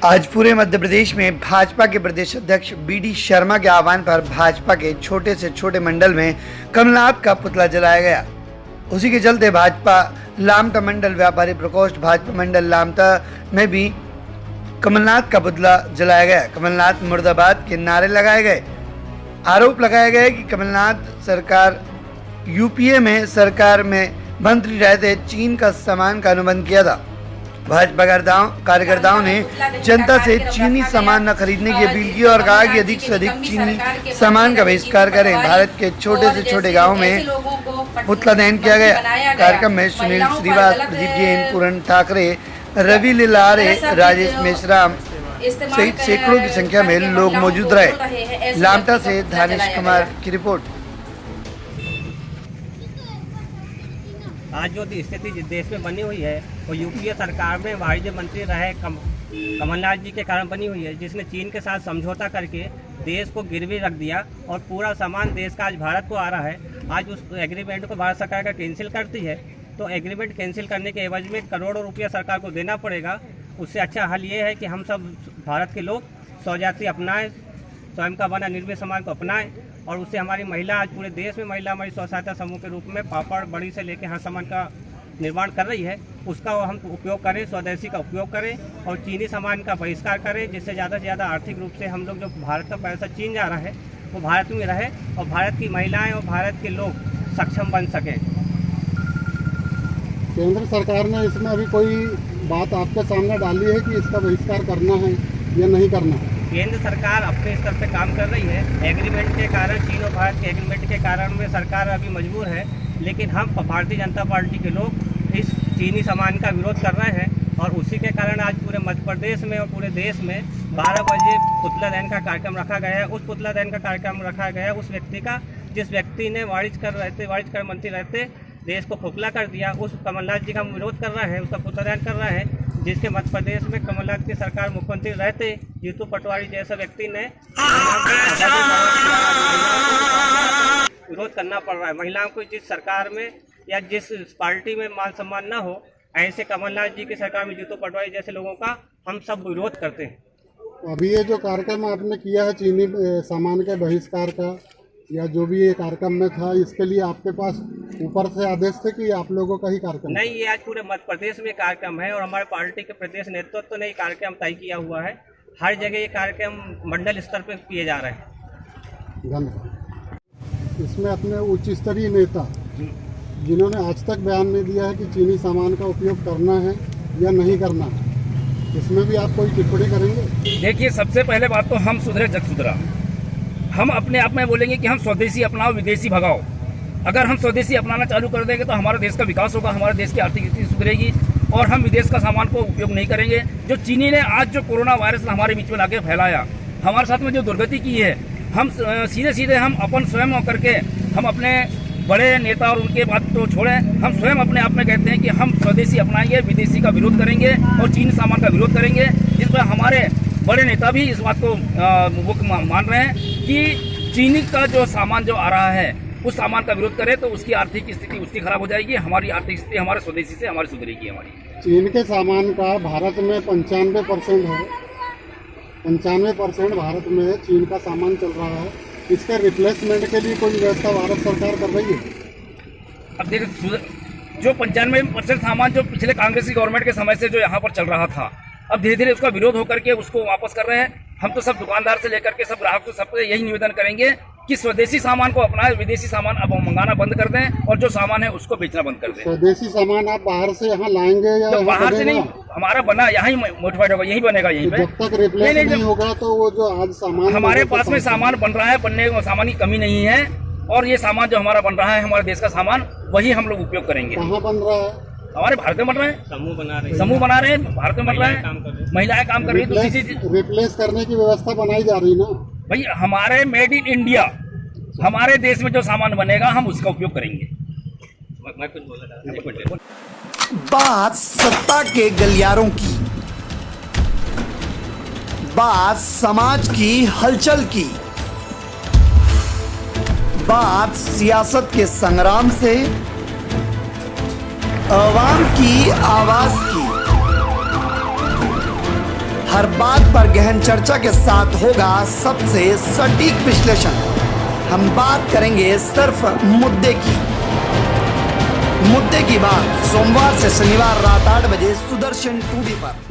आज पूरे मध्य प्रदेश में भाजपा के प्रदेश अध्यक्ष बीडी शर्मा के आह्वान पर भाजपा के छोटे से छोटे मंडल में कमलनाथ का पुतला जलाया गया। उसी के चलते भाजपा लामटा मंडल व्यापारी प्रकोष्ठ भाजपा मंडल लामटा में भी कमलनाथ का पुतला जलाया गया। कमलनाथ मुर्दाबाद के नारे लगाए गए। आरोप लगाया गया कि कमलनाथ सरकार यूपीए में सरकार में मंत्री रहते चीन का सामान का अनुबंध किया था। भाजपा कार्यकर्ताओं ने जनता से चीनी सामान न खरीदने की अपील की और कहा कि अधिक से अधिक चीनी सामान का बहिष्कार करें। भारत के छोटे से छोटे गांव में पुतला दहन किया गया। कार्यक्रम में सुनील श्रीवास, प्रदीप जैन, पूरन ठाकरे, रवि लिलारे, राजेश मेश्राम सहित सैकड़ों की संख्या में लोग मौजूद रहे। लामटा से धानेश कुमार की रिपोर्ट। आज जो स्थिति देश में बनी हुई है वो यूपीए सरकार में वाणिज्य मंत्री रहे कमलनाथ जी के कारण बनी हुई है, जिसने चीन के साथ समझौता करके देश को गिरवी रख दिया और पूरा सामान देश का आज भारत को आ रहा है। आज उस एग्रीमेंट को भारत सरकार का कैंसिल करती है तो एग्रीमेंट कैंसिल करने के एवज में करोड़ों रुपया सरकार को देना पड़ेगा। उससे अच्छा हल ये है कि हम सब भारत के लोग स्वजाति अपनाएं, स्वयं का बना निर्मित सामान को अपनाएं और उससे हमारी महिला आज पूरे देश में महिला हमारी स्व सहायता समूह के रूप में पापड़ बड़ी से लेकर हर सामान का निर्माण कर रही है। उसका हम उपयोग करें, स्वदेशी का उपयोग करें और चीनी सामान का बहिष्कार करें, जिससे ज़्यादा से ज़्यादा आर्थिक रूप से हम लोग जो भारत का पैसा चीन जा रहा है वो भारत में रहे और भारत की महिलाएं और भारत के लोग सक्षम बन सकें। केंद्र सरकार ने इसमें अभी कोई बात आपके सामने डाली है कि इसका बहिष्कार करना है या नहीं करना है? केंद्र सरकार अपने स्तर पे काम कर रही है। एग्रीमेंट के कारण, चीन और भारत के एग्रीमेंट के कारण में सरकार अभी मजबूर है, लेकिन हम भारतीय जनता पार्टी के लोग इस चीनी सामान का विरोध कर रहे हैं और उसी के कारण आज पूरे मध्य प्रदेश में और पूरे देश में 12 बजे पुतला दहन का कार्यक्रम रखा गया है। उस पुतला दहन का कार्यक्रम रखा गया है उस व्यक्ति का जिस व्यक्ति ने वाणिज्य मंत्री रहते देश को खोखला कर दिया। उस कमलनाथ जी का विरोध कर रहा है, उसका पुतला दहन कर रहा है, जिसके मध्य प्रदेश में कमलनाथ की सरकार मुख्यमंत्री रहते जीतू पटवारी जैसा व्यक्ति ने विरोध करना पड़ रहा है। महिलाओं को जिस सरकार में या जिस पार्टी में मान सम्मान न हो, ऐसे कमलनाथ जी की सरकार में जीतू पटवारी जैसे लोगों का हम सब विरोध करते हैं। अभी ये जो कार्यक्रम आपने किया है चीनी सामान के बहिष्कार का या जो भी ये कार्यक्रम में था, इसके लिए आपके पास ऊपर से आदेश थे कि आप लोगों का ही कार्यक्रम? नहीं, ये आज पूरे मध्य प्रदेश में कार्यक्रम है और हमारे पार्टी के प्रदेश नेतृत्व ने कार्यक्रम तय किया हुआ है। हर जगह ये कार्यक्रम मंडल स्तर पर किए जा रहे हैं। धन्यवाद। इसमें अपने उच्च स्तरीय नेता जिन्होंने आज तक बयान नहीं दिया है कि चीनी सामान का उपयोग करना है या नहीं करना है, इसमें भी आप कोई टिप्पणी करेंगे? देखिए, सबसे पहले बात तो हम सुधरे जग सुधरा। हम अपने आप में बोलेंगे कि हम स्वदेशी अपनाओ, विदेशी भगाओ। अगर हम स्वदेशी अपनाना चालू कर देंगे तो हमारे देश का विकास होगा, हमारे देश की आर्थिक स्थिति सुधरेगी और हम विदेश का सामान को उपयोग नहीं करेंगे। जो चीनी ने आज जो कोरोना वायरस हमारे बीच में लाके फैलाया, हमारे साथ में जो दुर्गति की है, हम सीधे हम अपन स्वयं करके हम अपने बड़े नेता और उनके बात तो छोड़ें, हम स्वयं अपने आप में कहते हैं कि हम स्वदेशी अपनाएंगे, विदेशी का विरोध करेंगे और चीनी सामान का विरोध करेंगे। जिस पर हमारे बड़े नेता भी इस बात को वो मान रहे हैं कि चीनी का जो सामान जो आ रहा है उस सामान का विरोध करे तो उसकी आर्थिक स्थिति उसकी खराब हो जाएगी, हमारी आर्थिक स्थिति हमारे स्वदेशी से हमारी सुधरेगी। हमारी चीन के सामान का भारत में 95% है, 95% भारत में चीन का सामान चल रहा है। इसके रिप्लेसमेंट के लिए कोई व्यवस्था भारत सरकार कर रही है? अब देखिए, जो 95% सामान जो पिछले कांग्रेस की गवर्नमेंट के समय से जो यहाँ पर चल रहा था, अब धीरे धीरे उसका विरोध होकर के उसको वापस कर रहे हैं। हम तो सब दुकानदार से लेकर के सब ग्राहक से सबसे यही निवेदन करेंगे कि स्वदेशी सामान को अपनाएं, विदेशी सामान अब मंगाना बंद कर दें और जो सामान है उसको बेचना बंद कर दें। स्वदेशी सामान आप बाहर से यहाँ लाएंगे या तो बाहर से नहीं, हमारा बना यहाँ मोटिफाइड होगा, यही बनेगा यहीं पे। जब तक रिप्लेस नहीं होगा तो वो जो आज सामान हमारे पास में सामान बन रहा है, बनने में सामान की कमी नहीं है और ये सामान जो हमारा बन रहा है हमारे देश का सामान, वही हम लोग उपयोग करेंगे। कहाँ बन रहा है? हमारे भारत में बन रहे हैं, समूह बना रहे हैं, भारत में बन रहा है, महिलाएं काम कर रही है। रिप्लेस करने की व्यवस्था बनाई जा रही ना भाई। हमारे मेड इन इंडिया, हमारे देश में जो सामान बनेगा हम उसका उपयोग करेंगे। बात सत्ता के गलियारों की, बात समाज की हलचल की, बात सियासत के संग्राम से अवाम की आवाज की। हर बात पर गहन चर्चा के साथ होगा सबसे सटीक विश्लेषण। हम बात करेंगे सिर्फ मुद्दे की बात, सोमवार से शनिवार रात 8 बजे सुदर्शन 2D पर।